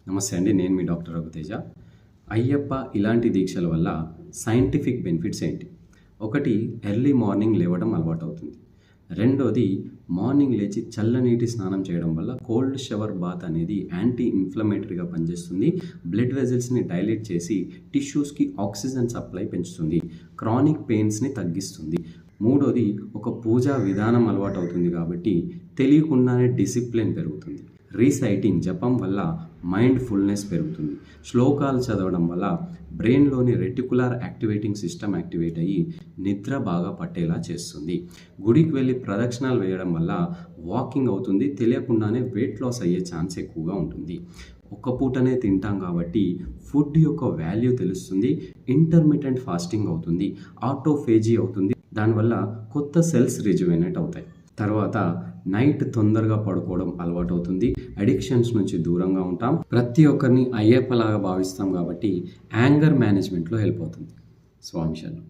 నమస్తే అండి. నేను మీ డాక్టర్ రఘుతేజ. అయ్యప్ప ఇలాంటి దీక్షల వల్ల సైంటిఫిక్ బెనిఫిట్స్ ఏంటి? ఒకటి, ఎర్లీ మార్నింగ్ లేవడం అలవాటవుతుంది. రెండోది, మార్నింగ్ లేచి చల్లనీటి స్నానం చేయడం వల్ల కోల్డ్ షవర్ బాత్ అనేది యాంటీ ఇన్ఫ్లమేటరీగా పనిచేస్తుంది. బ్లడ్ వెజల్స్ని డైలేట్ చేసి టిష్యూస్కి ఆక్సిజన్ సప్లై పెంచుతుంది. క్రానిక్ పెయిన్స్ని తగ్గిస్తుంది. మూడోది, ఒక పూజా విధానం అలవాటవుతుంది కాబట్టి తెలియకుండానే డిసిప్లిన్ పెరుగుతుంది. రీసైటింగ్ జపం వల్ల మైండ్ ఫుల్నెస్ పెరుగుతుంది. శ్లోకాలు చదవడం వల్ల బ్రెయిన్లోని రెటికులర్ యాక్టివేటింగ్ సిస్టమ్ యాక్టివేట్ అయ్యి నిద్ర బాగా పట్టేలా చేస్తుంది. గుడికి వెళ్ళి ప్రదక్షిణాలు వేయడం వల్ల వాకింగ్ అవుతుంది. తెలియకుండానే వెయిట్ లాస్ అయ్యే ఛాన్స్ ఎక్కువగా ఉంటుంది. ఒక్క పూటనే తింటాం కాబట్టి ఫుడ్ యొక్క వాల్యూ తెలుస్తుంది. ఇంటర్మిటెంట్ ఫాస్టింగ్ అవుతుంది. ఆటోఫేజీ అవుతుంది. దానివల్ల కొత్త సెల్స్ రిజువెనేట్ అవుతాయి. తర్వాత నైట్ తొందరగా పడుకోవడం అలవాటు అవుతుంది. అడిక్షన్స్ నుంచి దూరంగా ఉంటాం. ప్రతి ఒక్కరిని అయ్యప్పలాగా భావిస్తాం కాబట్టి యాంగర్ మేనేజ్మెంట్లో హెల్ప్ అవుతుంది. స్వామి శరణం.